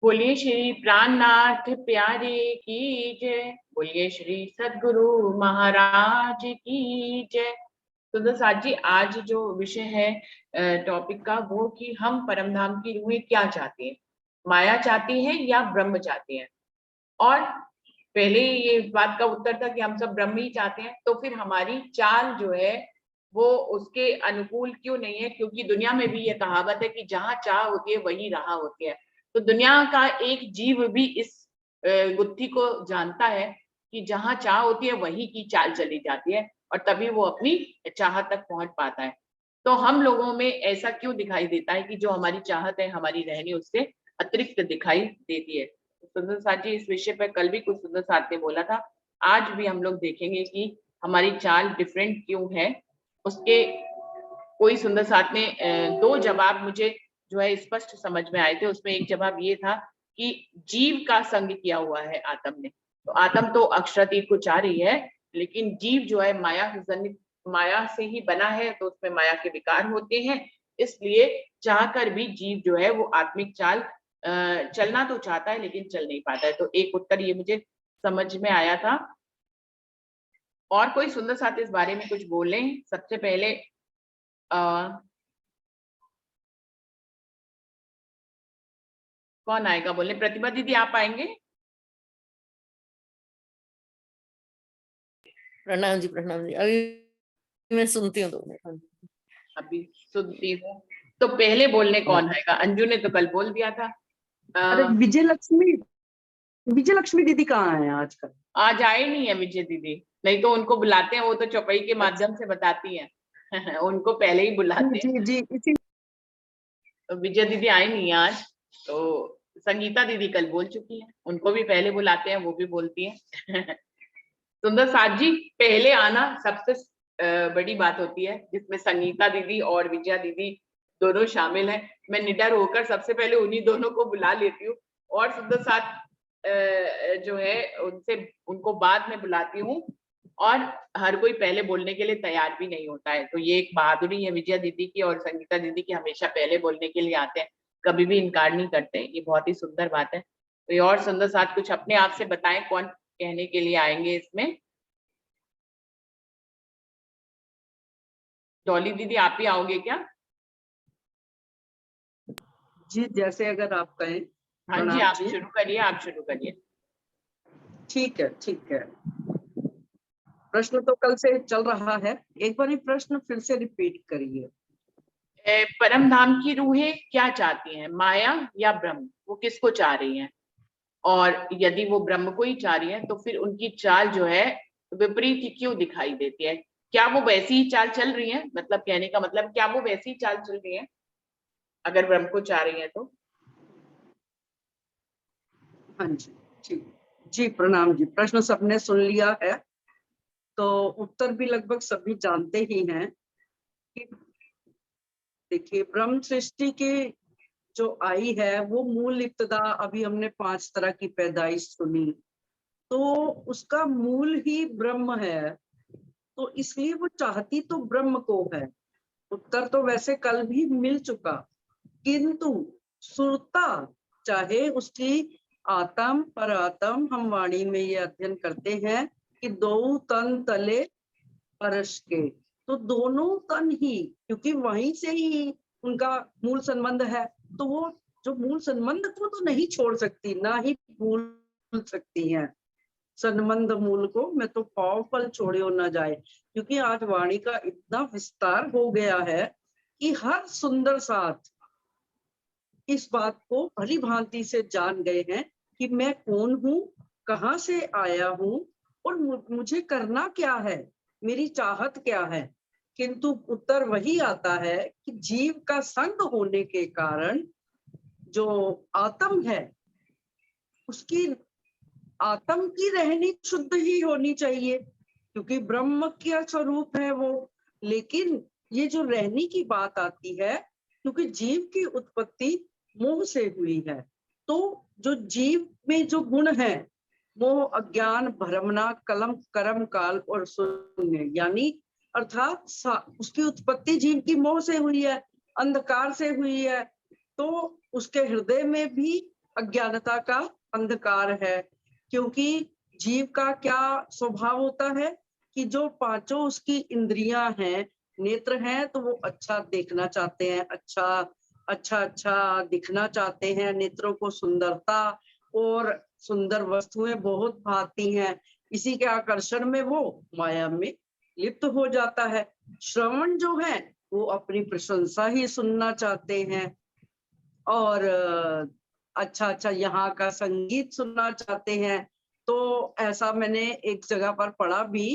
बोलिए श्री प्राणनाथ प्यारे की जय। बोलिए श्री सद्गुरु महाराज की जय। तो दसाद जी, आज जो विषय है टॉपिक का, वो कि हम परम धाम की रूहें क्या चाहती हैं, माया चाहती हैं या ब्रह्म चाहती हैं। और पहले ये बात का उत्तर था कि हम सब ब्रह्म ही चाहते हैं, तो फिर हमारी चाल जो है वो उसके अनुकूल क्यों नहीं है? क्योंकि दुनिया में भी ये कहावत है कि जहां चाह होती है वही राह होती है। तो दुनिया का एक जीव भी इस गुत्थी को जानता है कि जहां चाह होती है वही की चाल चली जाती है, और तभी वो अपनी चाह तक पहुंच पाता है। तो हम लोगों में ऐसा क्यों दिखाई देता है कि जो हमारी चाहत है, हमारी रहनी उससे अतिरिक्त दिखाई देती है? सुंदर साथ जी, इस विषय पर कल भी कुछ सुंदर साथ ने बोला था, आज भी हम लोग देखेंगे कि हमारी चाल डिफरेंट क्यों है। उसके कोई सुंदर साथ ने दो जवाब मुझे जो है स्पष्ट समझ में आए थे। उसमें एक जवाब ये था कि जीव का संग किया हुआ है आत्म ने। तो आत्म तो अक्षरातीत को चाह रही है, लेकिन जीव जो है माया से ही बना है, तो उसमें माया के विकार होते हैं। इसलिए चाहकर भी जीव जो है वो आत्मिक चाल चलना तो चाहता है, लेकिन चल नहीं पाता है। तो एक उत्तर ये मुझे समझ में आया था। और कोई सुंदर साथ इस बारे में कुछ बोले? सबसे पहले कौन आएगा बोलने? प्रतिभा दीदी, आप आएंगे? प्रणाम जी, प्रणाम जी। अभी मैं सुनती हूँ 2 मिनट। अभी सुनती हूँ। तो पहले बोलने कौन आएगा? अंजू ने तो कल बोल दिया था। अरे विजय लक्ष्मी दीदी कहाँ है आजकल? आज आए नहीं है विजय दीदी, नहीं तो उनको बुलाते हैं, वो तो चौपाई के माध्यम से बताती हैं। उनको पहले ही बुलाते हैं। जी जी इसी तो विजय दीदी आई नहीं है आज। तो संगीता दीदी कल बोल चुकी है, उनको भी पहले बुलाते हैं, वो भी बोलती हैं। सुंदर साथ जी, पहले आना सबसे बड़ी बात होती है, जिसमें संगीता दीदी और विजया दीदी दोनों शामिल हैं। मैं निडर होकर सबसे पहले उन्हीं दोनों को बुला लेती हूँ, और सुंदर साथ जो है उनको बाद में बुलाती हूँ। और हर कोई पहले बोलने के लिए तैयार भी नहीं होता है। तो ये एक बहादुरी है विजया दीदी की और संगीता दीदी की, हमेशा पहले बोलने के लिए आते हैं, कभी भी इनकार नहीं करते। ये बहुत ही सुंदर बात है। तो ये और सुंदर साथ कुछ अपने आप से बताएं, कौन कहने के लिए आएंगे इसमें? डॉली दीदी, आप ही आओगे क्या? जी, जैसे अगर आप कहें। हाँ जी, आप शुरू करिए, आप शुरू करिए। ठीक है, ठीक है। प्रश्न तो कल से चल रहा है, एक बार प्रश्न फिर से रिपीट करिए। परम धाम की रूहें क्या चाहती हैं, माया या ब्रह्म? वो किसको चाह रही हैं? और यदि वो ब्रह्म को ही चाह रही है, तो फिर उनकी चाल जो है विपरीत क्यों दिखाई देती है? क्या वो वैसी ही चाल चल रही है? मतलब कहने का मतलब, क्या वो वैसी ही चाल चल रही है अगर ब्रह्म को चाह रही है तो? हाँ जी, ठीक जी, प्रणाम जी। प्रश्न सबने सुन लिया है, तो उत्तर भी लगभग सभी जानते ही हैं कि देखिए, ब्रह्म सृष्टि की जो आई है वो मूल इब्तदा, अभी हमने 5 तरह की पैदाइश सुनी, तो उसका मूल ही ब्रह्म है। तो इसलिए वो चाहती तो ब्रह्म को है। उत्तर तो वैसे कल भी मिल चुका, किंतु सुरता चाहे उसकी आत्म पर आत्म, हम वाणी में ये अध्ययन करते हैं कि दो तन तले परश के, तो दोनों तन ही, क्योंकि वहीं से ही उनका मूल संबंध है, तो वो जो मूल संबंध को तो नहीं छोड़ सकती, ना ही भूल सकती हैं। संबंध मूल को मैं तो पाव फल छोड़ियो ना जाए, क्योंकि आज वाणी का इतना विस्तार हो गया है कि हर सुंदर साथ इस बात को भली भांति से जान गए हैं कि मैं कौन हूँ, कहाँ से आया हूँ, और मुझे करना क्या है, मेरी चाहत क्या है। किंतु उत्तर वही आता है कि जीव का संग होने के कारण जो आत्म है, उसकी आत्म की रहनी शुद्ध ही होनी चाहिए, क्योंकि ब्रह्म का स्वरूप है वो। लेकिन ये जो रहनी की बात आती है, क्योंकि जीव की उत्पत्ति मोह से हुई है, तो जो जीव में जो गुण है, मोह, अज्ञान, भ्रमणा, कलम, कर्म, काल और शून्य, यानी अर्थात उसकी उत्पत्ति जीव की मोह से हुई है, अंधकार से हुई है। तो उसके हृदय में भी अज्ञानता का अंधकार है। क्योंकि जीव का क्या स्वभाव होता है कि जो पांचों उसकी इंद्रियां हैं, नेत्र हैं, तो वो अच्छा देखना चाहते हैं, अच्छा दिखना चाहते हैं। नेत्रों को सुंदरता और सुंदर वस्तुएं बहुत भाती हैं। इसी के आकर्षण में वो माया में लिप्त हो जाता है। श्रवण जो है वो अपनी प्रशंसा ही सुनना चाहते हैं और अच्छा यहाँ का संगीत सुनना चाहते हैं। तो ऐसा मैंने एक जगह पर पढ़ा भी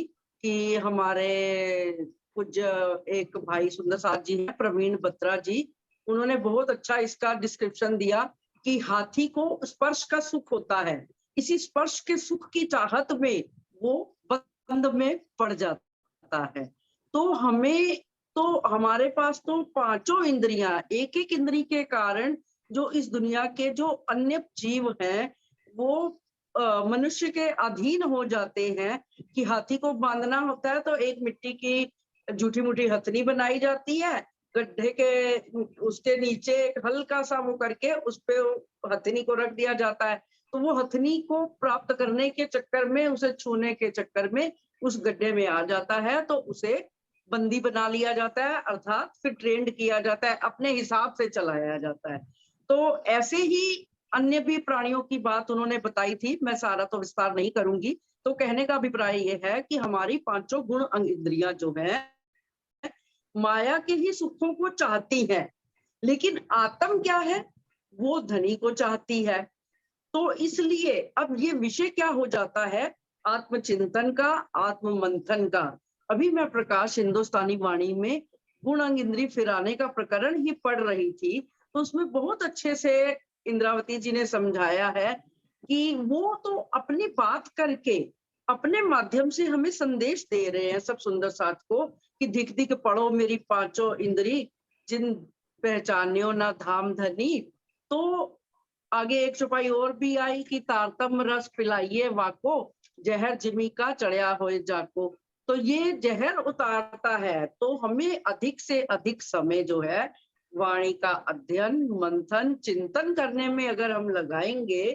कि हमारे कुछ एक भाई सुंदर साथ जी हैं, प्रवीण बत्रा जी, उन्होंने बहुत अच्छा इसका डिस्क्रिप्शन दिया कि हाथी को स्पर्श का सुख होता है, इसी स्पर्श के सुख की चाहत में वो बंद में पड़ जाता है। तो हमारे पास तो पांचों इंद्रियां, एक एक इंद्री के कारण जो इस दुनिया के जो अन्य जीव हैं वो मनुष्य के अधीन हो जाते हैं। कि हाथी को बांधना होता है तो एक मिट्टी की जूठी मुठी हथनी बनाई जाती है, गड्ढे के उसके नीचे हल्का सा वो करके उस पे हथनी को रख दिया जाता है। तो वो हथनी को प्राप्त करने के चक्कर में, उसे छूने के चक्कर में उस गड्ढे में आ जाता है, तो उसे बंदी बना लिया जाता है, अर्थात फिर ट्रेंड किया जाता है, अपने हिसाब से चलाया जाता है। तो ऐसे ही अन्य भी प्राणियों की बात उन्होंने बताई थी, मैं सारा तो विस्तार नहीं करूंगी। तो कहने का अभिप्राय ये है कि हमारी पांचों गुण अंग इंद्रियां जो है माया के ही सुखों को चाहती है, लेकिन आत्म क्या है, वो धनी को चाहती है। तो इसलिए अब ये विषय क्या हो जाता है, आत्मचिंतन का, आत्म मंथन का। अभी मैं प्रकाश हिंदुस्तानी वाणी में गुण अंग इंद्री फिराने का प्रकरण ही पढ़ रही थी, तो उसमें बहुत अच्छे से इंद्रावती जी ने समझाया है कि वो तो अपनी बात करके अपने माध्यम से हमें संदेश दे रहे हैं सब सुंदर साथ को कि धिक धिक पढ़ो मेरी पांचों इंद्री, जिन पहचान्यो ना धाम धनी। तो आगे एक चौपाई और भी आई कि तारतम रस पिलाइए वाको, जहर जिमी का चढ़िया होए जाको। तो ये जहर उतारता है, तो हमें अधिक से अधिक समय जो है वाणी का अध्ययन, मंथन, चिंतन करने में अगर हम लगाएंगे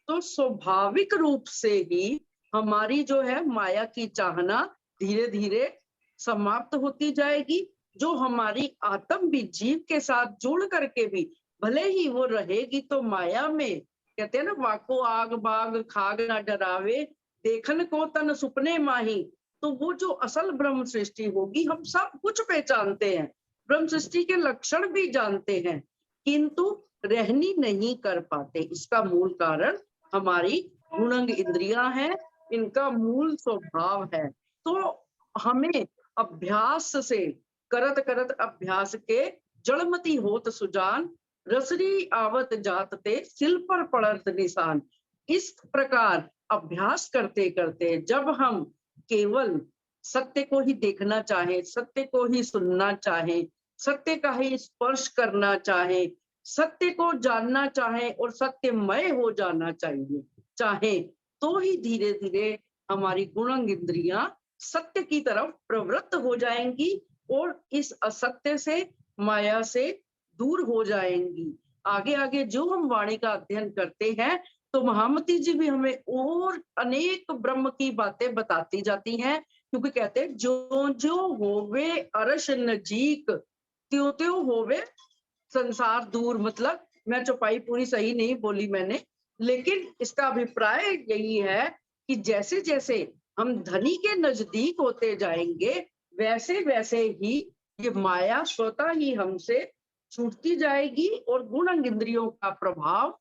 तो स्वाभाविक रूप से ही हमारी जो है माया की चाहना धीरे धीरे समाप्त होती जाएगी। जो हमारी आत्म भी जीव के साथ जुड़ करके भी भले ही वो रहेगी, तो माया में कहते हैं ना, वाको आग बाग खाग ना डरावे, देखन को तन सुपने माही। तो वो जो असल ब्रह्म सृष्टि होगी, हम सब कुछ पहचानते हैं, ब्रह्म सृष्टि के लक्षण भी जानते हैं, किंतु रहनी नहीं कर पाते। इसका मूल कारण हमारी गुणंग इंद्रियां हैं, इनका मूल स्वभाव है। तो हमें अभ्यास से, करत करत अभ्यास के जड़मती होत सुजान, रसरी आवत जात ते सिल पर पड़त निशान। इस प्रकार अभ्यास करते करते जब हम केवल सत्य को ही देखना चाहे, सत्य को ही सुनना चाहे, सत्य का ही स्पर्श करना चाहे, सत्य को जानना चाहे और सत्यमय हो जाना चाहे, तो ही धीरे धीरे हमारी गुणंग इंद्रियां सत्य की तरफ प्रवृत्त हो जाएंगी और इस असत्य से, माया से दूर हो जाएंगी। आगे आगे जो हम वाणी का अध्ययन करते हैं तो महामती जी भी हमें और अनेक ब्रह्म की बातें बताती जाती हैं, क्योंकि कहते हैं जो जो होवे अरश नजीक, त्यों त्यों होवे संसार दूर। मतलब मैं चौपाई पूरी सही नहीं बोली मैंने, लेकिन इसका अभिप्राय यही है कि जैसे जैसे हम धनी के नजदीक होते जाएंगे, वैसे वैसे ही ये माया स्वतः ही हमसे छूटती जाएगी और गुण इंद्रियों का प्रभाव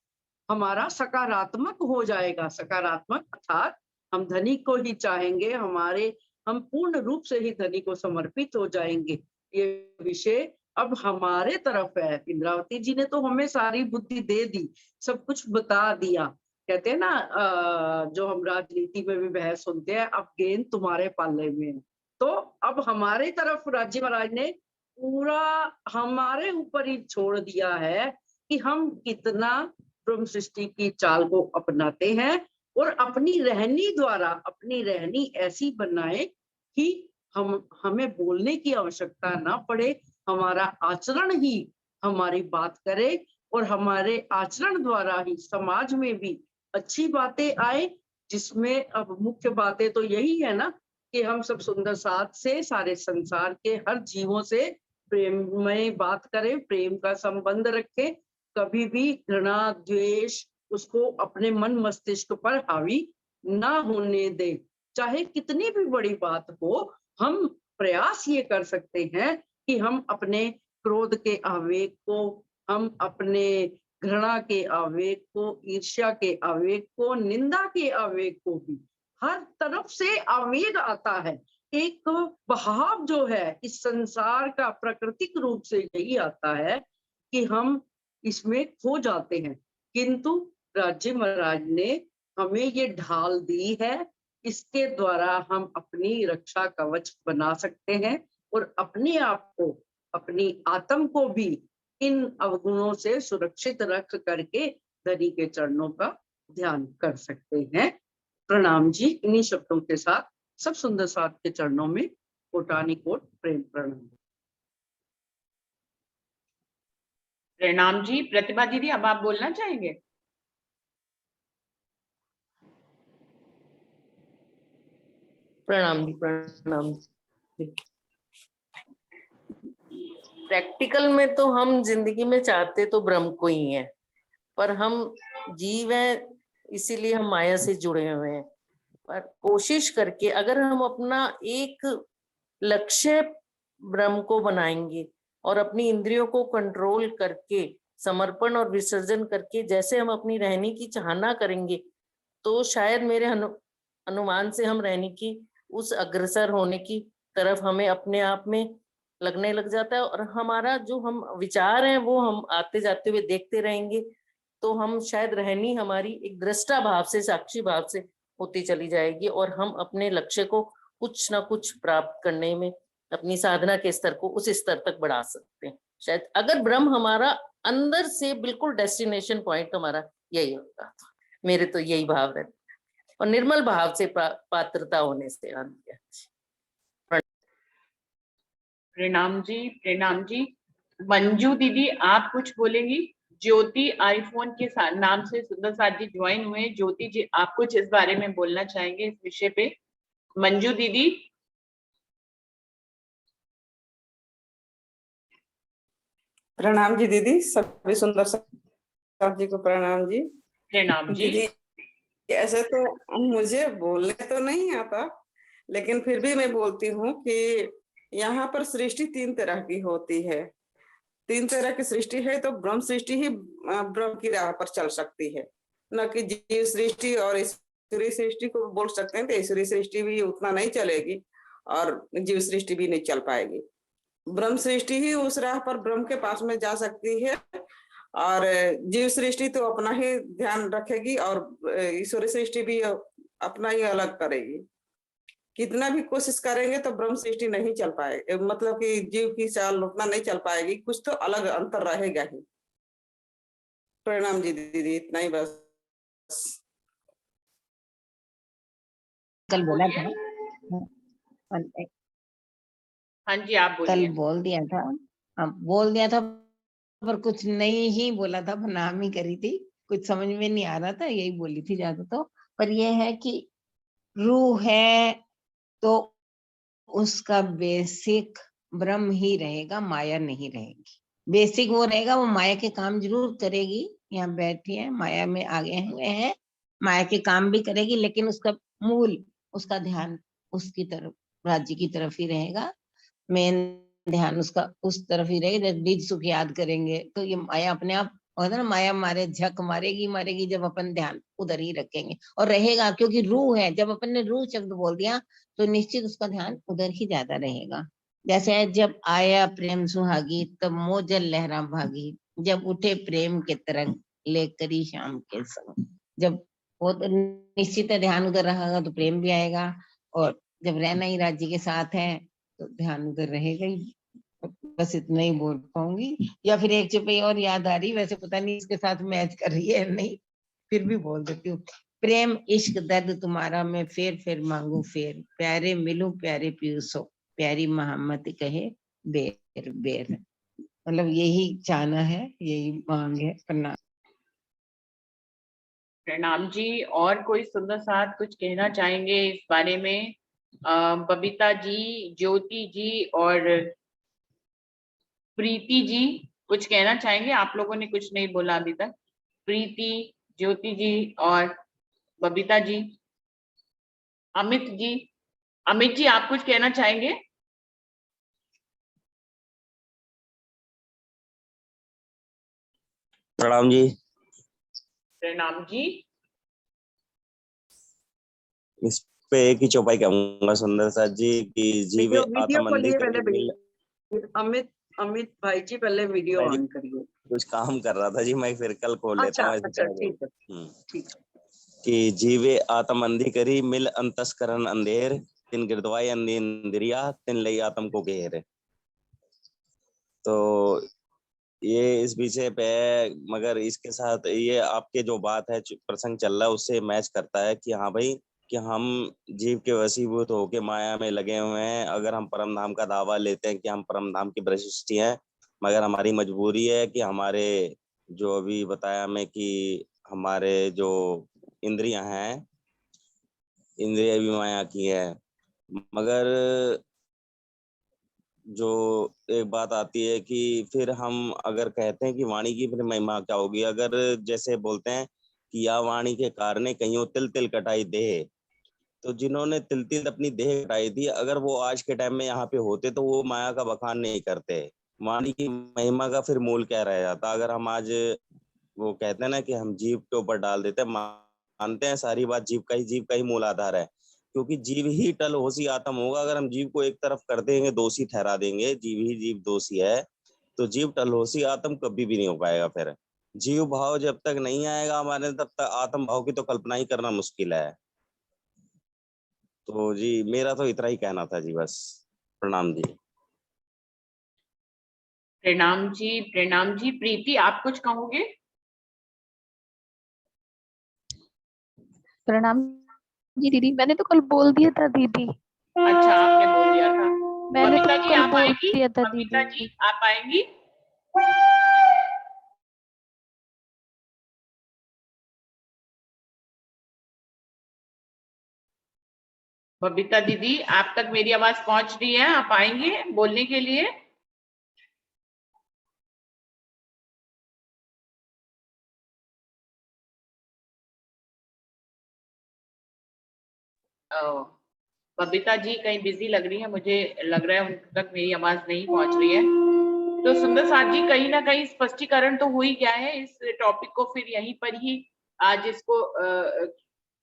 हमारा सकारात्मक हो जाएगा। सकारात्मक अर्थात हम धनी को ही चाहेंगे, हम पूर्ण रूप से ही धनी को समर्पित हो जाएंगे। ये विषय अब हमारे तरफ है। इंद्रावती जी ने तो हमें सारी बुद्धि दे दी, सब कुछ बता दिया। कहते हैं ना, जो हम राजनीति में भी बहस सुनते हैं, अब गेंद तुम्हारे पाले में है। तो अब हमारी तरफ राज्य महाराज ने पूरा हमारे ऊपर ही छोड़ दिया है कि हम कितना ब्रह्म सृष्टि की चाल को अपनाते हैं और अपनी रहनी द्वारा अपनी रहनी ऐसी बनाए कि हमें बोलने की आवश्यकता ना पड़े, हमारा आचरण ही हमारी बात करे और हमारे आचरण द्वारा ही समाज में भी अच्छी बातें आए, जिसमें अब मुख्य बातें तो यही है ना कि हम सब सुंदर साथ से सारे संसार के हर जीवों से प्रेममय बात करें, प्रेम का संबंध रखें, कभी भी घृणा द्वेष उसको अपने मन मस्तिष्क पर हावी ना होने दे। चाहे कितनी भी बड़ी बात हो, हम प्रयास ये कर सकते हैं कि हम अपने क्रोध के आवेग को, हम अपने घृणा के आवेग को, ईर्ष्या के आवेग को, निंदा के आवेग को भी, हर तरफ से आवेग आता है। एक बहाव जो है इस संसार का प्राकृतिक रूप से यही आता है कि हम इसमें खो जाते हैं, किंतु राज्य महाराज ने हमें ये ढाल दी है, इसके द्वारा हम अपनी रक्षा कवच बना सकते हैं और अपने आप को, अपनी आत्म को भी इन अवगुणों से सुरक्षित रख करके धनी के चरणों का ध्यान कर सकते हैं। प्रणाम जी। इन्हीं शब्दों के साथ सब सुंदर साथ के चरणों में कोटानी कोट प्रेम प्रणाम। प्रणाम जी। प्रतिभा दीदी, अब आप बोलना चाहेंगे? प्रणाम जी, प्रणाम जी। प्रैक्टिकल में तो हम जिंदगी में चाहते तो ब्रह्म को ही है, पर हम जीव हैं इसीलिए हम माया से जुड़े हुए हैं। पर कोशिश करके अगर हम अपना एक लक्ष्य ब्रह्म को बनाएंगे और अपनी इंद्रियों को कंट्रोल करके समर्पण और विसर्जन करके जैसे हम अपनी रहने की चाहना करेंगे, तो शायद मेरे अनुमान से हम रहने की उस अग्रसर होने की तरफ हमें अपने आप में लगने लग जाता है, और हमारा जो हम विचार हैं वो हम आते जाते हुए देखते रहेंगे, तो हम शायद रहनी हमारी एक दृष्टा भाव से, साक्षी भाव से होती चली जाएगी, और हम अपने लक्ष्य को कुछ ना कुछ प्राप्त करने में अपनी साधना के स्तर को उस स्तर तक बढ़ा सकते हैं। शायद अगर ब्रह्म हमारा अंदर से बिल्कुल डेस्टिनेशन पॉइंट हमारा यही होगा, मेरे तो यही भाव रहता है, और निर्मल भाव से पात्रता होने से। प्रणाम जी, प्रणाम जी। मंजू दीदी, आप कुछ बोलेंगी? ज्योति आईफोन के नाम से सुंदर साथ जी ज्वाइन हुए। ज्योति जी, आप कुछ इस बारे में बोलना चाहेंगे, इस विषय पे? मंजू दीदी। प्रणाम जी दीदी, सभी सुंदर साथ जी को प्रणाम जी। प्रणाम जी। दीदी, ऐसे तो मुझे बोलने तो नहीं आता, लेकिन फिर भी मैं बोलती हूँ कि यहाँ पर सृष्टि 3 तरह की होती है। 3 तरह की सृष्टि है, तो ब्रह्म सृष्टि ही ब्रह्म की राह पर चल सकती है, न कि जीव सृष्टि और ईश्वरीय सृष्टि को बोल सकते हैं तो ईश्वरीय सृष्टि भी उतना नहीं चलेगी और जीव सृष्टि भी नहीं चल पाएगी। ब्रह्म सृष्टि ही उस राह पर ब्रह्म के पास में जा सकती है, और जीव सृष्टि तो अपना ही ध्यान रखेगी और ईश्वरीय सृष्टि भी अपना ही अलग करेगी। कितना भी कोशिश करेंगे तो ब्रह्म सृष्टि नहीं चल पाएगी, मतलब कि जीव की चाल उतना नहीं चल पाएगी, कुछ तो अलग अंतर रहेगा ही। प्रणाम जी दीदी, इतना ही बस। कल बोला था, हाँ जी, आप कल बोलिए। बोल दिया था पर कुछ नहीं ही बोला था, नाम ही करी थी, कुछ समझ में नहीं आ रहा था, यही बोली थी ज्यादा। तो पर ये है कि रूह है तो उसका बेसिक ब्रह्म ही रहेगा, माया नहीं रहेगी। बेसिक वो रहेगा, वो माया के काम जरूर करेगी, यहाँ बैठी है माया में आगे हुए हैं, माया के काम भी करेगी, लेकिन उसका मूल, उसका ध्यान उसकी तरफ, राज्य की तरफ ही रहेगा। मेन ध्यान उसका उस तरफ ही रहेगा। जब बीज सुख याद करेंगे तो ये माया अपने आप होता ना, माया मारे झक मारेगी जब अपन ध्यान उधर ही रखेंगे, और रहेगा क्योंकि रूह है। जब अपन ने रूह शब्द बोल दिया तो निश्चित उसका ध्यान उधर ही ज्यादा रहेगा। जैसे जब आया प्रेम सुहागी तब मोजल लहरा भागी, जब उठे प्रेम के तरंग लेकर ही शाम के संग। जब वो तो निश्चित है ध्यान उधर रहेगा तो प्रेम भी आएगा, और जब रहना ही राज्य के साथ है तो ध्यान उधर रहेगा ही। बस इतना ही बोल पाऊंगी, या फिर एक चुपई और याद आ रही, वैसे पता नहीं इसके साथ मैच कर रही है नहीं, फिर भी बोल देती हूँ। प्रेम इश्क दर्द तुम्हारा मैं फेर मांगू फेर, प्यारे मिलूं प्यारे पीयूसो, प्यारी मोहम्मद कहे बेर बेर। मतलब यही चाहना है, यही मांग है। प्रणाम। प्रणाम जी। और कोई सुंदर साथ कुछ कहना चाहेंगे इस बारे में? बबीता जी, ज्योति जी और प्रीति जी कुछ कहना चाहेंगे? आप लोगों ने कुछ नहीं बोला अभी तक। प्रीति, ज्योति जी और बबीता जी। अमित जी, अमित जी आप कुछ कहना चाहेंगे? प्रणाम जी। प्रणाम जी। इस पे एक ही चौपाई कहूंगा सुंदर साथ जी की जीवे वीडियो आत्मबंदी खोलिए करी पहले मिल। भैया। अमित अमित भाई जी पहले वीडियो मैं जी ऑन करिए। कुछ काम कर रहा था जी, मैं फिर कल खोल लेता अच्छा हूँ, ऐसे अच्छा, कह दो। ठीक है ठीक है। कि जीवे आत्मबंदी करी मिल अंतस्करण अंधेर तिन गिरदवाई अंधी इंद्रिया तिन लई आत्म को घेर। तो ये इस विषय पे है, मगर इसके साथ ये आपके जो बात है प्रसंग चल रहा है उससे मैच करता है कि हाँ भाई, कि हम जीव के वशीभूत होके माया में लगे हुए हैं। अगर हम परम धाम का दावा लेते हैं कि हम परम धाम की वशिष्ठी हैं, मगर हमारी मजबूरी है कि हमारे जो अभी बताया मैं कि हमारे जो इंद्रियां हैं, इंद्रियां भी माया की है। मगर जो एक बात आती है कि फिर हम अगर कहते हैं कि वाणी की फिर महिमा क्या होगी, अगर जैसे बोलते हैं कि या वाणी के कारण कहीं तिल तिल कटाई दे, तो जिन्होंने तिल तिल अपनी देह कटाई थी, अगर वो आज के टाइम में यहाँ पे होते तो वो माया का बखान नहीं करते। वाणी की महिमा का फिर मूल क्या रह जाता? अगर हम आज वो कहते हैं ना कि हम जीव के ऊपर डाल देते हैं, मानते हैं सारी बात जीव का ही मूल आधार है, क्योंकि जीव ही टल होशी आत्म होगा। अगर हम जीव को एक तरफ कर देंगे, दोषी ठहरा देंगे, जीव ही जीव दोषी है, तो जीव टल होशी आत्म कभी भी नहीं हो पाएगा। फिर जीव भाव जब तक नहीं आएगा हमारे, तब तक आत्म भाव की तो कल्पना ही करना मुश्किल है। तो जी मेरा तो इतना ही कहना था जी, बस। प्रणाम जी। प्रणाम जी। प्रणाम जी। प्रीति आप कुछ कहोगे? प्रणाम जी दीदी, मैंने तो कल बोल दिया था दीदी। अच्छा, आपने बोल दिया था। मैंने तो बबीता जी कल आप बोल आएंगी? दिया था बबीता दीदी। जी आप आएंगी? बबीता दीदी आप तक मेरी आवाज पहुंच रही है? आप आएंगे बोलने के लिए? बबीता जी कहीं बिजी लग रही है, मुझे लग रहा है उन तक मेरी आवाज नहीं पहुंच रही है। तो सुंदर साथ जी कहीं ना कहीं स्पष्टीकरण तो हो ही गया है। इस टॉपिक को फिर यहीं पर ही आज इसको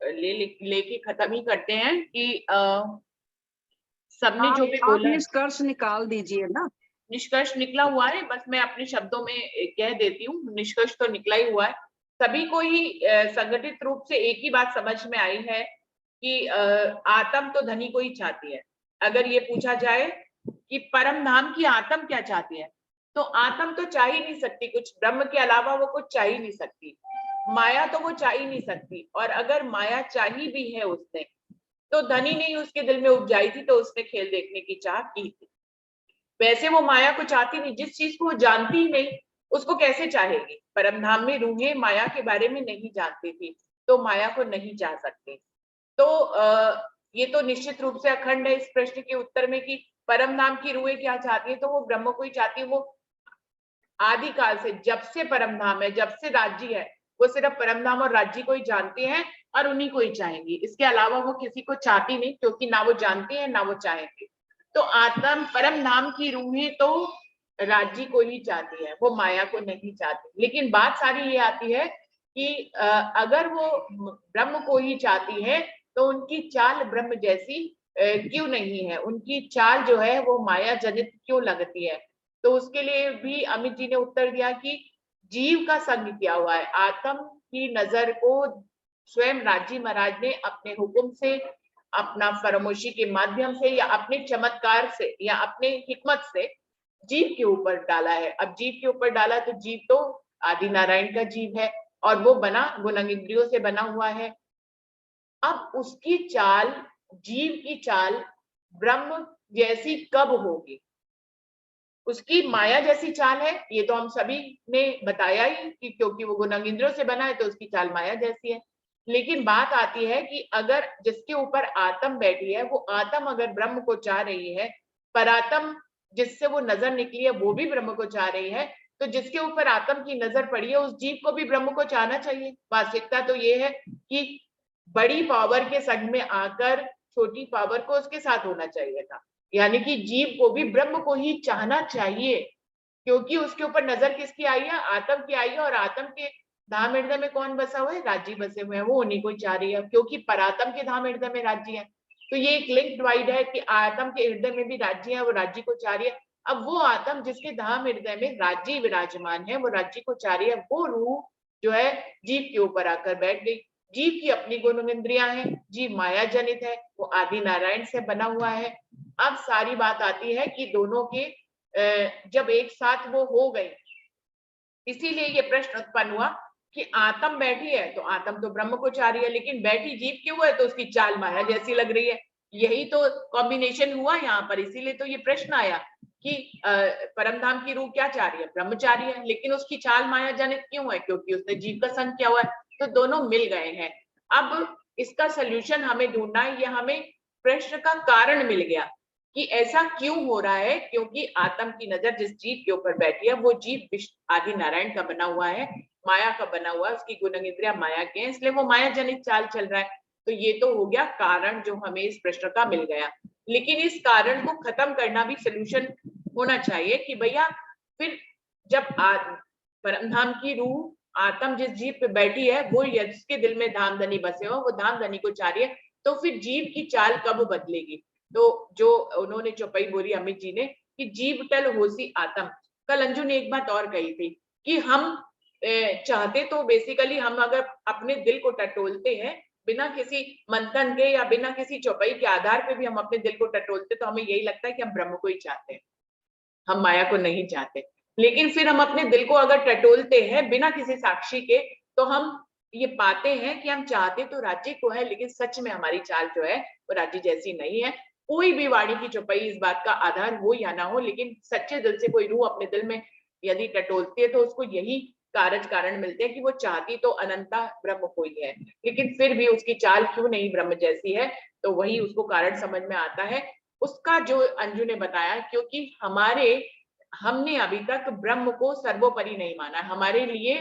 लेके खत्म ही करते हैं कि सबने जो भी आप बोला निष्कर्ष निकाल दीजिए ना। निष्कर्ष निकला हुआ है, बस मैं अपने शब्दों में कह देती हूँ। निष्कर्ष तो निकला ही हुआ है। सभी को ही संगठित रूप से एक ही बात समझ में आई है कि आत्म तो धनी को ही चाहती है। अगर ये पूछा जाए कि परम धाम की आत्म क्या चाहती है, तो आत्म तो चाह ही नहीं सकती कुछ, ब्रह्म के अलावा वो कुछ चाह ही नहीं सकती। माया तो वो चाह ही नहीं सकती, और अगर माया चाही भी है उसने, तो धनी नहीं उसके दिल में उपजाई थी, तो उसने खेल देखने की चाह की थी। वैसे वो माया को चाहती नहीं, जिस चीज को वो जानती ही नहीं उसको कैसे चाहेगी? परमधाम में रूहें माया के बारे में नहीं जानती थी, तो माया को नहीं चाह सकती। तो ये तो निश्चित रूप से अखंड है इस प्रश्न के उत्तर में कि परम धाम की रूहें क्या चाहती है, तो वो ब्रह्म को ही चाहती है। वो आदि काल से, जब से परम धाम है, जब से राज्य है, वो सिर्फ परम धाम और राज्य को ही जानते हैं और उन्हीं को ही चाहेंगी। इसके अलावा वो किसी को चाहती नहीं, क्योंकि ना वो जानते हैं ना वो चाहेंगे। तो आत्म परम धाम की रूहें तो राज्य को ही चाहती है, वो माया को नहीं चाहती। लेकिन बात सारी ये आती है कि अगर वो ब्रह्म को ही चाहती है, तो उनकी चाल ब्रह्म जैसी क्यों नहीं है? उनकी चाल जो है वो माया जनित क्यों लगती है? तो उसके लिए भी अमित जी ने उत्तर दिया कि जीव का संग किया हुआ है। आत्म की नजर को स्वयं राजी महाराज ने अपने हुक्म से, अपना फरमोशी के माध्यम से, या अपने चमत्कार से, या अपने हिकमत से जीव के ऊपर डाला है। अब जीव के ऊपर डाला तो जीव तो आदि नारायण का जीव है, और वो बना गुण इंद्रियों से बना हुआ है। अब उसकी चाल, जीव की चाल ब्रह्म जैसी कब होगी? उसकी माया जैसी चाल है, ये तो हम सभी ने बताया ही कि क्योंकि वो गुणंग इंद्रियों से बना है तो उसकी चाल माया जैसी है। लेकिन बात आती है कि अगर जिसके ऊपर आत्म बैठी है, वो आत्म अगर ब्रह्म को चाह रही है, परात्म जिससे वो नजर निकली है वो भी ब्रह्म को चाह रही है, तो जिसके ऊपर आत्म की नजर पड़ी है उस जीव को भी ब्रह्म को चाहना चाहिए। वास्तविकता तो ये है कि बड़ी पावर के संग में आकर छोटी पावर को उसके साथ होना चाहिए था, यानी कि जीव को भी ब्रह्म को ही चाहना चाहिए, क्योंकि उसके ऊपर नजर किसकी आई है, आत्म की आई है, और आत्म के धाम हृदय में कौन बसा हुआ है, राज्य बसे हुए हैं, वो उन्हीं को चाह रही है, क्योंकि परात्म के धाम हृदय में राज्य है। तो ये एक लिंक डिवाइड है कि आत्म के हृदय में भी राज्य है, वो राज्य को चाह रही है। अब वो आत्म जिसके धाम हृदय में राज्य विराजमान है, वो राज्य को चाह रही है, वो रूह जो है जीव के ऊपर आकर बैठ गई। जीव की अपनी गुण इंद्रियां हैं, जीव माया जनित है, वो आदि नारायण से बना हुआ है। अब सारी बात आती है कि दोनों के जब एक साथ वो हो गए, इसीलिए ये प्रश्न उत्पन्न हुआ कि आत्म बैठी है तो आत्म तो ब्रह्म को चाह रही है, लेकिन बैठी जीव क्यों है, तो उसकी चाल माया जैसी लग रही है। यही तो कॉम्बिनेशन हुआ यहाँ पर, इसीलिए तो ये प्रश्न आया कि परमधाम की रूह क्या चाह रही है, ब्रह्मचारी है, लेकिन उसकी चाल माया जनित क्यों है, क्योंकि उसने जीव का संग किया हुआ है, तो दोनों मिल गए हैं। अब इसका सोल्यूशन हमें ढूंढना है, या हमें प्रश्न का कारण मिल गया कि ऐसा क्यों हो रहा है, क्योंकि आत्म की नजर जिस जीव के ऊपर बैठी है वो जीव आदि नारायण का बना हुआ है, माया का बना हुआ है, उसकी गुण इंद्रियां माया के हैं, इसलिए वो माया जनित चाल चल रहा है। तो ये तो हो गया कारण जो हमें इस प्रश्न का मिल गया, लेकिन इस कारण को खत्म करना भी सोल्यूशन होना चाहिए कि भैया फिर जब परमधाम की रूह आत्म जिस जीव पे बैठी है, वो जिसके दिल में धाम धनी बसे हो, वो धाम धनी को चाह रही है, तो फिर जीव की चाल कब बदलेगी। तो जो उन्होंने चौपाई बोली अमित जी ने कि जीव टल होसी आत्म, कल अंजू ने एक बात और कही थी कि हम चाहते तो बेसिकली हम अगर अपने दिल को टटोलते हैं बिना किसी मंथन के या बिना किसी चौपाई के आधार पे भी हम अपने दिल को टटोलते, तो हमें यही लगता है कि हम ब्रह्म को ही चाहते हैं, हम माया को नहीं चाहते। लेकिन फिर हम अपने दिल को अगर टटोलते हैं बिना किसी साक्षी के, तो हम ये पाते हैं कि हम चाहते तो राज्य को है, लेकिन सच में हमारी चाल जो है वो राज्य जैसी नहीं है। कोई भी वाणी की चौपाई इस बात का आधार हो या ना हो, लेकिन सच्चे दिल से कोई रूह अपने दिल में यदि टटोलती है तो उसको यही कारण मिलते हैं कि वो चाहती तो अनंता ब्रह्म को ही है, लेकिन फिर भी उसकी चाल क्यों नहीं ब्रह्म जैसी है, तो वही उसको कारण समझ में आता है। उसका जो अंजू ने बताया, क्योंकि हमने अभी तक ब्रह्म को सर्वोपरि नहीं माना, हमारे लिए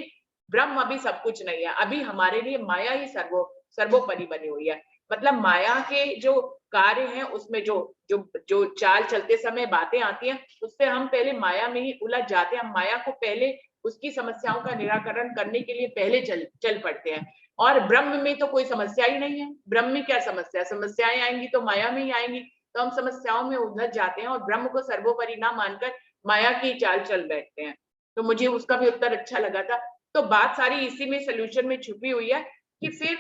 ब्रह्म अभी सब कुछ नहीं है, अभी हमारे लिए माया ही सर्वोपरि बनी हुई है। मतलब माया के जो कार्य हैं उसमें जो जो जो चाल चलते समय बातें आती हैं, उससे हम पहले माया में ही उलझ जाते हैं, हम माया को पहले उसकी समस्याओं का निराकरण करने के लिए पहले चल पड़ते हैं, और ब्रह्म में तो कोई समस्या ही नहीं है। ब्रह्म में क्या समस्या, समस्याएं आएंगी तो माया में ही आएंगी, तो हम समस्याओं में उलझ जाते हैं और ब्रह्म को सर्वोपरि ना मानकर माया की चाल चल बैठते हैं। तो मुझे उसका भी उत्तर अच्छा लगा था। तो बात सारी इसी में सोल्यूशन में छुपी हुई है कि फिर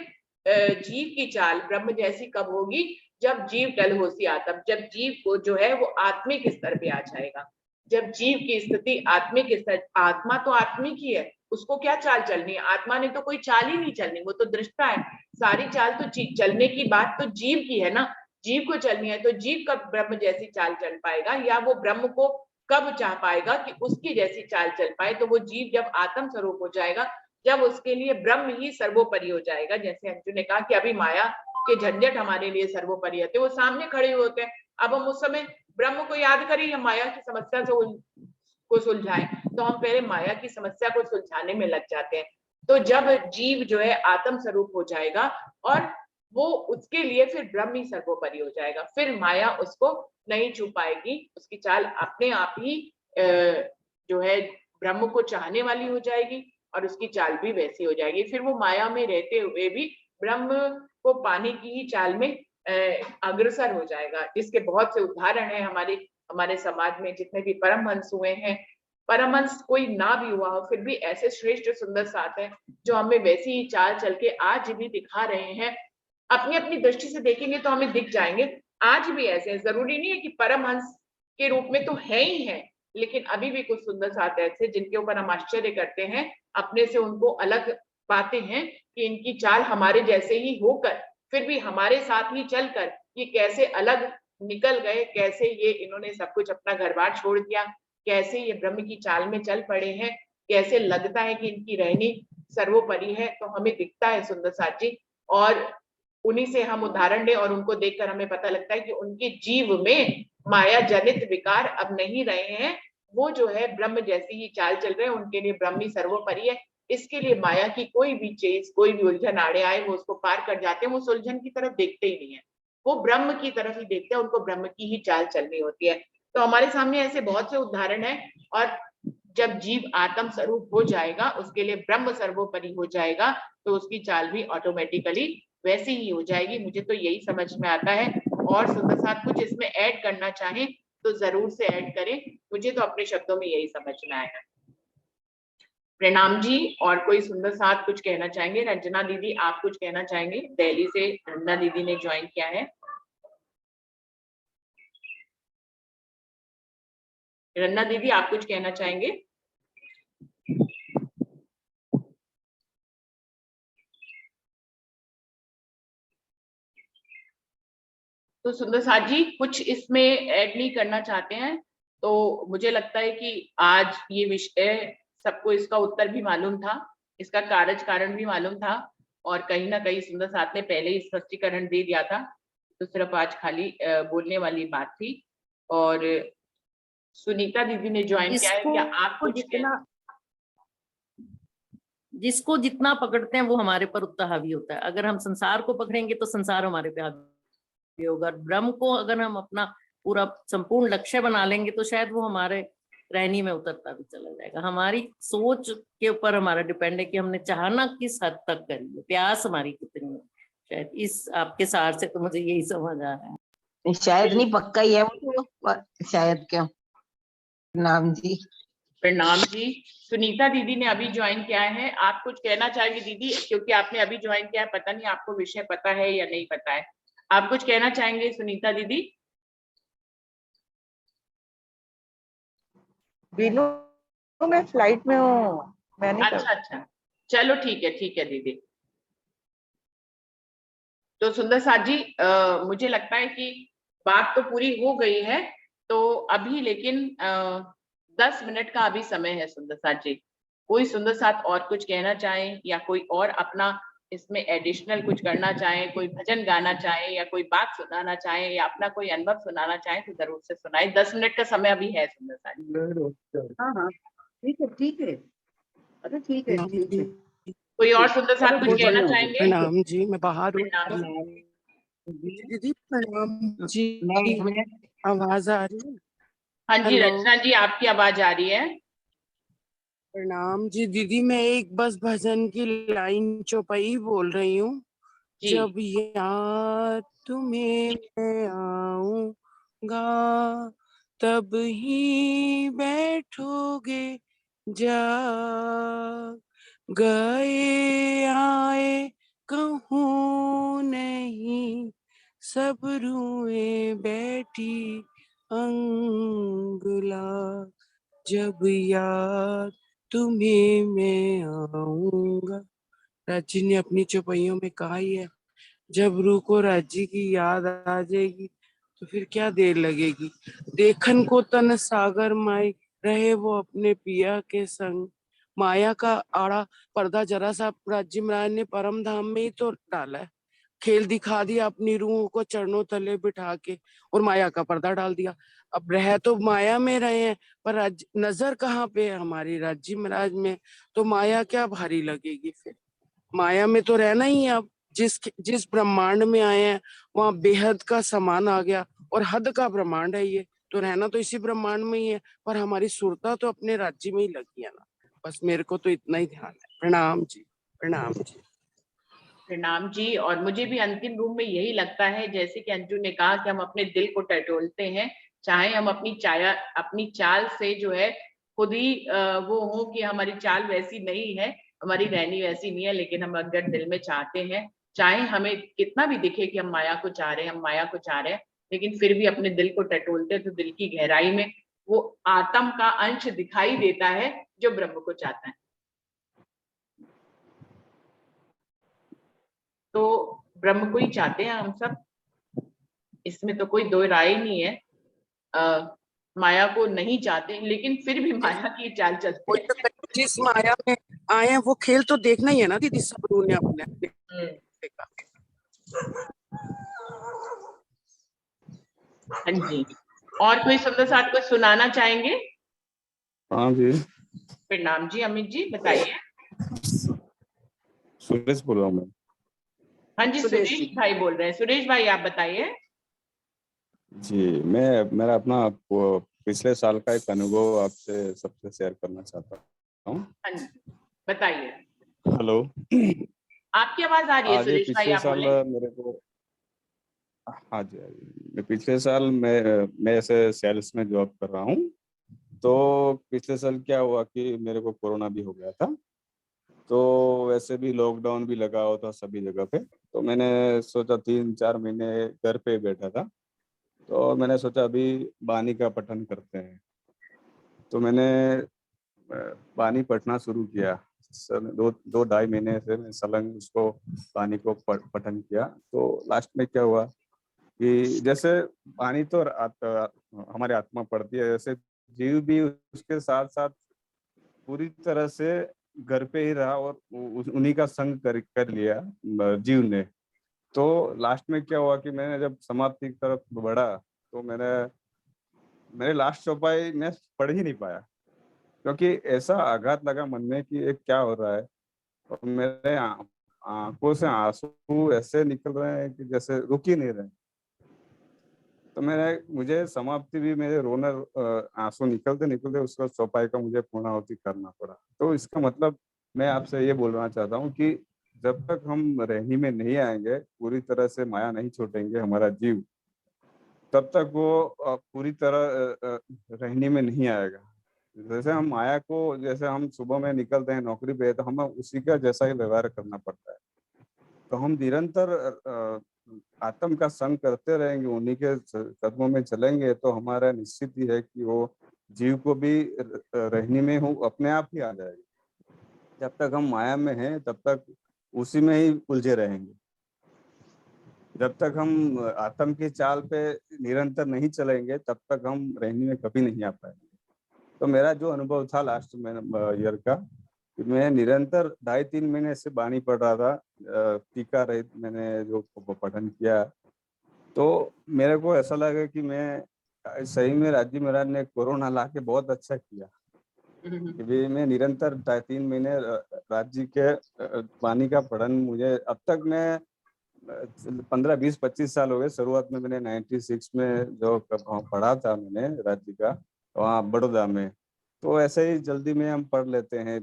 जीव की चाल ब्रह्म जैसी कब होगी, जब जीव टल होसी आत्म, जब जीव को जो है वो आत्मिक स्तर पे आ जाएगा, जब जीव की स्थिति आत्मिक स्तर, आत्मा तो आत्मिक ही है, उसको क्या चाल चलनी है, आत्मा ने तो कोई चाल ही नहीं चलनी, वो तो दृष्टा है, सारी चाल तो चलने की बात तो जीव की है ना, जीव को चलनी है। तो जीव कब ब्रह्म जैसी चाल चल पाएगा, या वो ब्रह्म को कब चाह पाएगा कि उसकी जैसी चाल चल पाए, तो वो जीव जब आत्म स्वरूप हो जाएगा, जब उसके लिए ब्रह्म ही सर्वोपरि हो जाएगा। जैसे अंजू ने कहा कि अभी माया के झंझट हमारे लिए सर्वोपरि होते, वो सामने खड़े होते हैं, अब हम उस समय ब्रह्म को याद करें या माया की समस्या से को सुलझाएं, तो हम पहले माया की समस्या को सुलझाने में लग जाते हैं। तो जब जीव जो है आत्म स्वरूप हो जाएगा और वो उसके लिए फिर ब्रह्म ही सर्वोपरि हो जाएगा, फिर माया उसको नहीं छू पाएगी, उसकी चाल अपने आप ही जो है ब्रह्म को चाहने वाली हो जाएगी और उसकी चाल भी वैसी हो जाएगी, फिर वो माया में रहते हुए भी ब्रह्म को पाने की ही चाल में अग्रसर हो जाएगा। जिसके बहुत से उदाहरण हैं हमारे समाज में, जितने भी परमहंस हुए हैं, परमहंस कोई ना भी हुआ हो फिर भी ऐसे श्रेष्ठ सुंदर साथ हैं जो हमें वैसी ही चाल चल के आज भी दिखा रहे हैं। अपनी अपनी दृष्टि से देखेंगे तो हमें दिख जाएंगे, आज भी ऐसे हैं। जरूरी नहीं है कि परमहंस के रूप में तो है ही है, लेकिन अभी भी कुछ सुंदर साथ ऐसे जिनके ऊपर हम आश्चर्य करते हैं, अपने से उनको अलग पाते हैं कि इनकी चाल हमारे जैसे ही होकर फिर भी हमारे साथ ही चलकर ये कैसे अलग निकल गए, कैसे ये इन्होंने सब कुछ अपना घर बार छोड़ दिया, कैसे ये ब्रह्म की चाल में चल पड़े हैं, कैसे लगता है कि इनकी रहनी सर्वोपरि है, तो हमें दिखता है सुंदर साथ जी। और उन्हीं से हम उदाहरण लें और उनको देखकर हमें पता लगता है कि उनके जीव में माया जनित विकार अब नहीं रहे हैं। वो जो है ब्रह्म जैसी ही चाल चल रहे हैं, उनके लिए ब्रह्म ही सर्वोपरि है। इसके लिए माया की कोई भी चीज, कोई भी उलझन आड़े आए, वो उसको पार कर जाते हैं, वो उस उलझन की तरफ देखते ही नहीं है, वो ब्रह्म की तरफ ही देखते हैं, उनको ब्रह्म की ही चाल चलनी होती है। तो हमारे सामने ऐसे बहुत से उदाहरण है। और जब जीव आत्म स्वरूप हो जाएगा, उसके लिए ब्रह्म सर्वोपरि हो जाएगा, तो उसकी चाल भी ऑटोमेटिकली वैसी ही हो जाएगी। मुझे तो यही समझ में आता है। और सुंदर साथ कुछ इसमें ऐड करना चाहें तो जरूर से ऐड करें, मुझे तो अपने शब्दों में यही समझ में आया। प्रणाम जी। और कोई सुंदर साथ कुछ कहना चाहेंगे? रंजना दीदी आप कुछ कहना चाहेंगे? दिल्ली से रंजना दीदी ने ज्वाइन किया है। रंजना दीदी आप कुछ कहना चाहेंगे? तो सुंदर साथ जी कुछ इसमें ऐड नहीं करना चाहते हैं? तो मुझे लगता है कि आज ये विषय सबको इसका उत्तर भी मालूम था, इसका कारज कारण भी मालूम था, और कहीं ना कहीं सुंदर साथ ने पहले ही स्पष्टीकरण दे दिया था। तो सिर्फ आज खाली बोलने वाली बात थी। और सुनीता दीदी ने ज्वाइन किया है, क्या आप कुछ जिसको जितना पकड़ते हैं वो हमारे पर उतना हावी होता है। अगर हम संसार को पकड़ेंगे तो संसार हमारे पे हावी होगा। ब्रह्म को अगर हम अपना पूरा संपूर्ण लक्ष्य बना लेंगे तो शायद वो हमारे रहनी में उतरता भी चला जाएगा। हमारी सोच के ऊपर हमारा डिपेंड है कि हमने चाहना किस हद तक करी है, प्यास हमारी कितनी है। शायद इस आपके सार से तो मुझे यही समझ आ रहा है। शायद नहीं, पक्का ही है वो तो, शायद। क्यों? नाम जी। प्रणाम जी। सुनीता दीदी ने अभी ज्वाइन किया है, आप कुछ कहना चाहेंगे दीदी? क्योंकि आपने अभी ज्वाइन किया है, पता नहीं आपको विषय पता है या नहीं पता है। आप कुछ कहना चाहेंगे सुनीता दीदी? बीनू, मैं फ्लाइट में हूँ, मैं नहीं अच्छा अच्छा, चलो ठीक है दीदी। तो सुंदर साथ जी मुझे लगता है कि बात तो पूरी हो गई है। तो अभी लेकिन 10 मिनट का अभी समय है सुंदर साथ जी। कोई सुंदर साथ और कुछ कहना चाहे, या कोई और अपना इसमें एडिशनल कुछ करना चाहे, कोई भजन गाना चाहे, या कोई बात सुनाना चाहे, या अपना कोई अनुभव सुनाना चाहे, तो जरूर से सुनाए। 10 मिनट का समय अभी है सुंदर साथ जी। हाँ हाँ, ठीक है ठीक है, अरे ठीक है ठीक है। कोई और सुंदर साथ कुछ कहना बोलो। चाहेंगे? प्रणाम जी, मैं बाहर हूँ। प्रणाम। दीदी प्रणाम जी, मैं 1 मिनट। आवाज आ रही है? हाँ जी हेलो, रचना जी आपकी आवाज आ रही है। प्रणाम जी दीदी। मैं एक बस भजन की लाइन चौपाई बोल रही हूँ। जी जब याद तुम्हें मैं आऊंगा, तब ही बैठोगे जाग। गए आए कहूँ नहीं, सब रुए बैठी अंगुला। जब याद तुम्हें मैं आऊंगा। राजी ने अपनी चौपाइयों में कहा ही है, जब रूह को राजी की याद आ जाएगी तो फिर क्या देर लगेगी। देखन को तन सागर माई, रहे वो अपने पिया के संग। माया का आड़ा पर्दा जरा सा राजी महाराज ने परम धाम में ही तो डाला है। खेल दिखा दिया अपनी रूह को चरणों तले बिठा के, और माया का पर्दा डाल दिया। अब रह तो माया में रहे हैं, पर नजर कहाँ पे है हमारी राज्य महाराज में, तो माया क्या भारी लगेगी। फिर माया में तो रहना ही है। अब जिस ब्रह्मांड में आए हैं वहां बेहद का समान आ गया, और हद का ब्रह्मांड है ये, तो रहना तो इसी ब्रह्मांड में ही है, पर हमारी सुरता तो अपने राज्य में ही लगी है ना। बस मेरे को तो इतना ही ध्यान है। प्रणाम जी, प्रणाम जी। प्रणाम जी। और मुझे भी अंतिम रूप में यही लगता है, जैसे कि अंजू ने कहा कि हम अपने दिल को टटोलते हैं, चाहे हम अपनी चाल से जो है खुद ही वो हो कि हमारी चाल वैसी नहीं है, हमारी रहनी वैसी नहीं है, लेकिन हम अगर दिल में चाहते हैं, चाहे हमें कितना भी दिखे कि हम माया को चाह रहे हैं, हम माया को चाह रहे हैं, लेकिन फिर भी अपने दिल को टटोलते हैं, तो दिल की गहराई में वो आत्म का अंश दिखाई देता है जो ब्रह्म को चाहता है। तो ब्रह्म को ही चाहते हैं हम सब, इसमें तो कोई दो राय ही नहीं है। माया को नहीं चाहते, लेकिन फिर भी माया की चाल चलते वही हैं। तो कह रही हूँ, जिस माया में आए हैं वो खेल तो देखना ही है ना दीदी, सब ने अपने अपने देखा। हाँ जी, और कोई सुंदर साथ को सुनाना चाहेंगे? हाँ जी, प्रणाम जी अमित जी, बताइए। सुरेश बोल रहा हूँ मैं। हाँ जी, सुरेश सुरेश जी। भाई बोल रहे हैं। सुरेश भाई आप बताइए। जी, मैं मेरा अपना पिछले साल का एक अनुभव आपसे सबसे शेयर करना चाहता हूँ। हाँ जी, बताइए। हेलो। आपकी आवाज आ रही है आज सुरेश भाई, पिछले आप साल बोले। मेरे को, हाँ जी, हाँ जी, मैं पिछले साल मैं ऐसे सेल्स में जॉब कर रहा हूँ। तो पिछले साल क्या हुआ कि मेरे को कोरोना भी हो गया था। तो वैसे भी लॉकडाउन भी लगा हुआ था सभी जगह पे। तो मैंने सोचा 3-4 महीने घर पे बैठा था। तो मैंने सोचा अभी वाणी का पठन करते हैं। तो मैंने वाणी पढ़ना शुरू किया। दो ढाई महीने से मैं सलंग उसको वाणी को पठन किया। तो लास्ट में क्या हुआ कि जैसे वाणी तो हमारी आत्मा पढ़ती है, जैसे जीव भी उसके साथ साथ पूरी तरह से घर पे ही रहा और उन्हीं का संग कर लिया जीव ने। तो लास्ट में क्या हुआ कि मैंने जब समाप्ति की तरफ बढ़ा तो मेरे लास्ट चौपाई मैं पढ़ ही नहीं पाया, क्योंकि ऐसा आघात लगा मन में कि ये क्या हो रहा है। और मेरे आंखों से आंसू ऐसे निकल रहे हैं कि जैसे रुक ही नहीं रहे। तो मुझे समाप्ति भी मेरे रोना आंसू निकलते निकलते उसका चौपाई का मुझे पूर्णाहुति करना पड़ा। तो इसका मतलब मैं आपसे ये बोलना चाहता हूँ कि जब तक हम रहनी में नहीं आएंगे, पूरी तरह से माया नहीं छोड़ेंगे हमारा जीव, तब तक वो पूरी तरह रहनी में नहीं आएगा। जैसे हम माया को, जैसे हम सुबह में निकलते हैं नौकरी पे, तो हमें उसी का जैसा ही व्यवहार करना पड़ता है। तो हम निरंतर आत्म का संग करते रहेंगे, उन्हीं के कदमों में चलेंगे, तो हमारा निश्चित ही है कि वो जीव को भी रहने में हो अपने आप ही आ जाएगी। जब तक हम माया में हैं तब तक उसी में ही उलझे रहेंगे। जब तक हम आत्म की चाल पे निरंतर नहीं चलेंगे तब तक हम रहने में कभी नहीं आ पाएंगे। तो मेरा जो अनुभव था लास्ट में ईयर का, कि मैं निरंतर 2.5-3 महीने से वाणी पढ़ रहा था, टीका रहित मैंने जो पठन किया। तो मेरे को ऐसा लगा कि मैं सही में राजी महाराज ने कोरोना ला के बहुत अच्छा किया कि भी मैं निरंतर 3 महीने राज्य के वाणी का पठन, मुझे अब तक मैं 15-20-25 साल हो गए। शुरुआत में मैंने 96 में जो पढ़ा था मैंने राज्य का, वहाँ बड़ौदा में। तो ऐसे ही जल्दी में हम पढ़ लेते हैं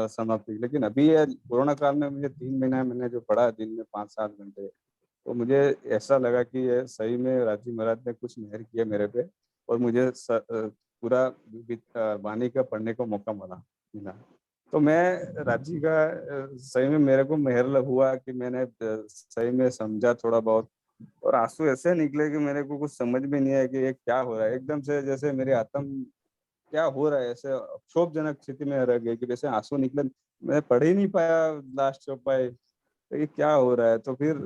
समाप्ति। लेकिन अभी ये कोरोना काल में मुझे 3 महीना मैंने जो पढ़ा दिन में 5-7 घंटे, तो मुझे ऐसा लगा कि ये सही में राजीव महाराज ने कुछ मेहर किया मेरे पे, और मुझे पूरा वाणी का पढ़ने का मौका मिला। तो मैं राजी का सही में मेरे को मेहर हुआ कि मैंने सही में समझा थोड़ा बहुत, और आंसू ऐसे निकले कि मेरे को कुछ समझ में नहीं आया कि ये क्या हो रहा है। एकदम से जैसे मेरे आत्म क्या हो रहा है, ऐसे क्षोभजनक स्थिति में रह गई कि जैसे आंसू निकले, मैं पढ़ ही नहीं पाया लास्ट चौपाई, तो ये क्या हो रहा है। तो फिर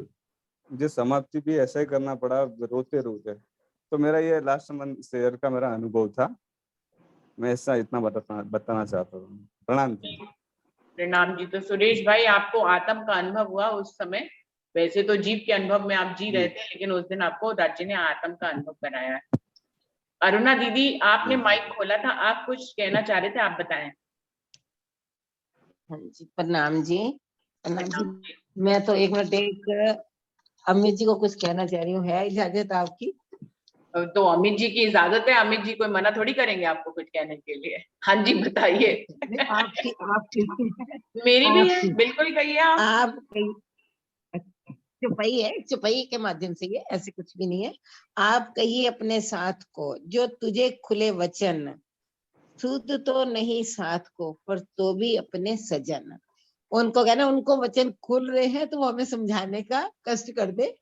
मुझे समाप्ति भी ऐसा ही करना पड़ा रोते रोते। तो मेरा ये लास्ट मंथ शेयर का मेरा अनुभव था। मैं ऐसा इतना बताना चाहता हूँ। प्रणाम जी। प्रणाम जी। तो सुरेश भाई, आपको आत्म का अनुभव हुआ उस समय। वैसे तो जीव के अनुभव में आप जी रहे थे, लेकिन उस दिन आपको राज्य ने आत्म का अनुभव कराया है। अरुणा दीदी, आपने माइक खोला था, आप कुछ कहना चाह रहे थे, आप बताएं। हाँ जी, प्रणाम जी। प्रणाम जी। मैं तो एक मिनट एक अमित जी को कुछ कहना चाह रही हूँ, है इजाजत आपकी? तो अमित जी की इजाजत है, अमित जी कोई मना थोड़ी करेंगे आपको कुछ कहने के लिए। हाँ जी, बताइए। आपकी मेरी भी है, बिल्कुल कहिए आप। आप चुपाई है, चुपाई के माध्यम से, ये ऐसे कुछ भी नहीं है। आप कहिए अपने साथ को, जो तुझे खुले वचन, सुध तो नहीं साथ को, पर तो भी अपने सजन। उनको कहना, उनको वचन खुल रहे हैं तो वो हमें समझाने का कष्ट कर दे।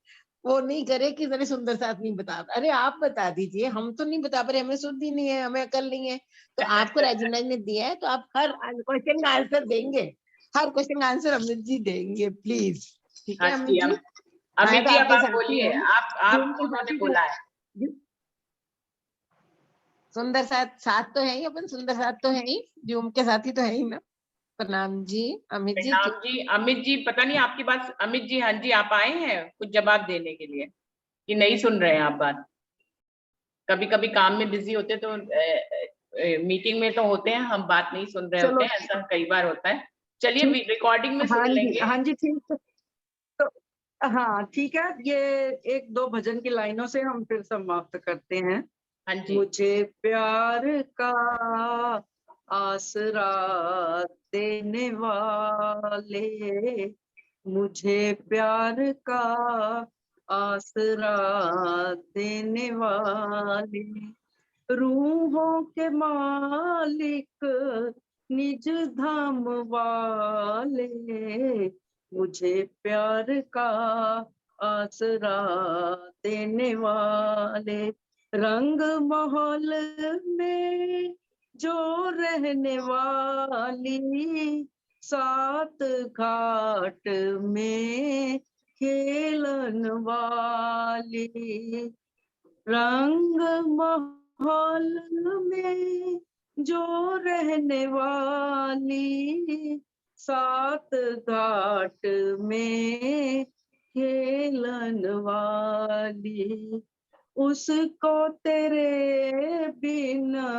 वो नहीं करे कि जरा सुंदर साथ नहीं बता, अरे आप बता दीजिए, हम तो नहीं बता पा रहे, हमें शुद्धि नहीं है, हमें अकल नहीं है। तो आपको राजीव ने दिया है, तो आप हर क्वेश्चन का आंसर देंगे, हर क्वेश्चन का आंसर अमित जी देंगे, प्लीज। ठीक है अमित जी? अमित तो जी अब आपके आप साथी बोलिए, हैं, आप जो उनके उन्होंने साथी बोला है। सुंदर साथ साथ तो है ही, अपन सुंदर साथ तो है ही, जूम के साथी तो है ही ना। प्रणाम जी अमित जी। प्रणाम जी अमित जी, पता नहीं आपकी बात, अमित जी हाँ जी आप आए हैं कुछ जवाब देने के लिए कि नहीं सुन रहे हैं आप बात? कभी कभी काम में बिजी होते तो मीटिंग में तो होते हैं, हम बात नहीं सुन रहे होते चलो हैं, ऐसा कई बार होता है। चलिए ठीक, रिकॉर्डिंग में सुन लेंगे। हाँ जी ठीक है। तो हाँ ठीक है, ये एक दो भजन की लाइनों से हम फिर समाप्त करते हैं। हाँ जी। मुझे प्यार का आसरा देने वाले, मुझे प्यार का आसरा देने वाले, रूहों के मालिक निज धाम वाले, मुझे प्यार का आसरा देने वाले, रंग महल में जो रहने वाली, सात घाट में खेलन वाली, रंग महल में जो रहने वाली, सात घाट में खेलन वाली, उसको तेरे बिना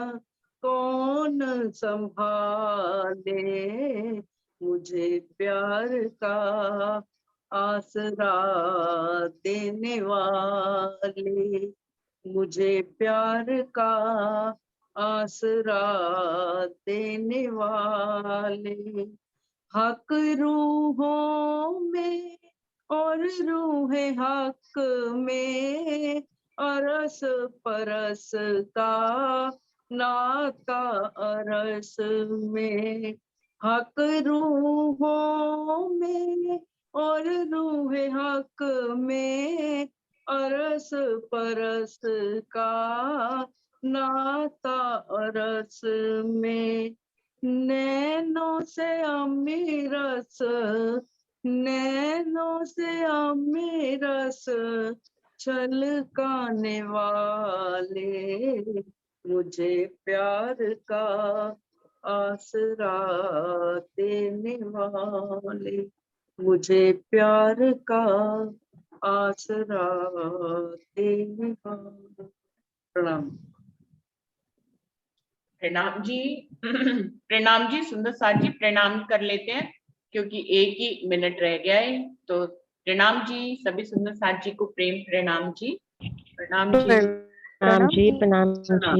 कौन संभाले, मुझे प्यार का आसरा देने वाले, मुझे प्यार का आसरा देने वाले, हक रूहों में और रूह हक में, अरस परस का नाता अरस में, हक रूहों में और रूह हक में, अरस परस का नाता अरस में, नैनों से अमीरस, नैनों से अमीरस छलकाने वाले, मुझे प्यार का आसरा देने वाले, मुझे प्यार का आसरा देने वाले। प्रणाम। प्रणाम जी। प्रणाम जी सुंदर साथ जी, प्रणाम कर लेते हैं क्योंकि 1 ही मिनट रह गया है। तो प्रणाम जी सभी सुंदर साथ जी को प्रेम प्रणाम जी। प्रणाम जी। प्रणाम जी। प्रणाम जी प्रणाम।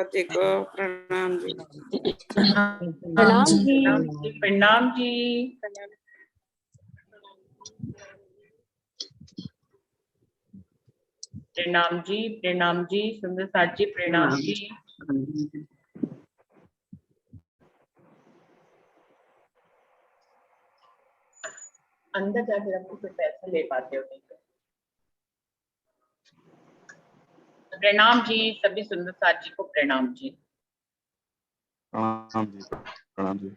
जी को प्रणाम जी। प्रणाम जी। प्रणाम जी। प्रणाम जी प्रणाम जी सुंदर साथ जी प्रणाम जी। अंदर जाके रखो फिर पैसा ले पाते हो नहीं तो। प्रणाम जी सभी सुंदर साथ जी को प्रणाम जी। प्रणाम जी।